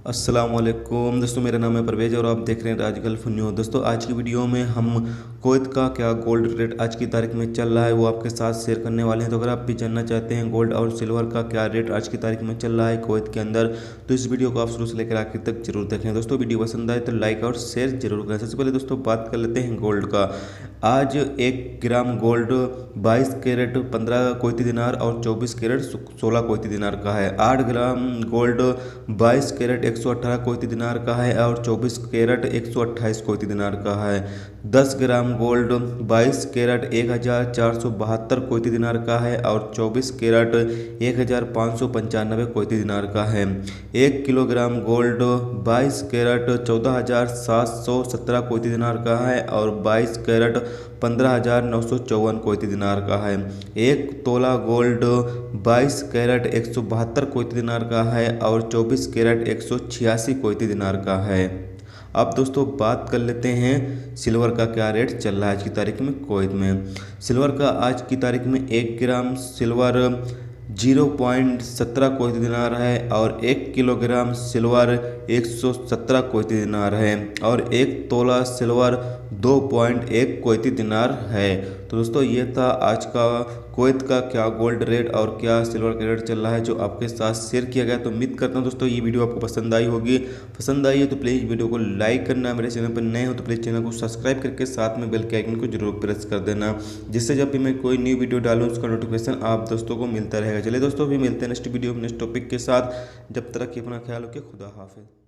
अस्सलामुअलैकुम दोस्तों, मेरा नाम है परवेज और आप देख रहे हैं राज गल्फ न्यूज़। दोस्तों आज की वीडियो में हम कुवैत का क्या गोल्ड रेट आज की तारीख में चल रहा है वो आपके साथ शेयर करने वाले हैं। तो अगर आप भी जानना चाहते हैं गोल्ड और सिल्वर का क्या रेट आज की तारीख में चल रहा है कुवैत के अंदर, तो इस वीडियो को आप शुरू से लेकर आखिर तक जरूर देखें। दोस्तों वीडियो पसंद आए तो लाइक और शेयर जरूर करें। सबसे पहले दोस्तों बात कर लेते हैं गोल्ड का। आज 1 ग्राम गोल्ड 22 कैरेट 15 कुवैती दिनार और 24 कैरेट 16 कुवैती दिनार का है। 8 ग्राम गोल्ड 22 कैरेट 118 कुवैती दिनार का है और 24 कैरेट 128 कुवैती दिनार का है। 10 ग्राम गोल्ड 22 कैरेट 1472 कुवैती दिनार का है और 24 कैरेट 1595 कुवैती दिनार का है। 1 किलोग्राम गोल्ड 22 कैरेट 14717 कुवैती दिनार का है और 22 कैरेट 15954 कुवैती दिनार का है। 1 तोला गोल्ड 22 कैरेट 172 कुवैती दिनार का है और 24 कैरेट 186 कुवैती दिनार का है। अब दोस्तों बात कर लेते हैं सिल्वर का क्या रेट चल रहा है आज की तारीख में कुवैत में। सिल्वर का आज की तारीख में 1 ग्राम सिल्वर 0.17 कुवैती दिनार है और 1 किलोग्राम सिल्वर 117 कुवैती दिनार है और 1 तोला सिल्वर 2.1 कुवैती दिनार है। तो दोस्तों ये था आज का कुवैत का क्या गोल्ड रेट और क्या सिल्वर का रेट चल रहा है जो आपके साथ शेयर किया गया। तो उम्मीद करता हूँ दोस्तों ये वीडियो आपको पसंद आई होगी। पसंद आई है तो प्लीज़ वीडियो को लाइक करना, मेरे चैनल पर नए हो तो प्लीज़ चैनल को सब्सक्राइब करके साथ में बेल के आइकन को जरूर प्रेस कर देना, जिससे जब भी मैं कोई न्यू वीडियो डालूँ उसका नोटिफिकेशन आप दोस्तों को मिलता रहेगा। चलिए दोस्तों भी मिलते हैं नेक्स्ट वीडियो में नेक्स्ट टॉपिक के साथ। जब तक कि अपना ख्याल रखिए, खुदा हाफिज़।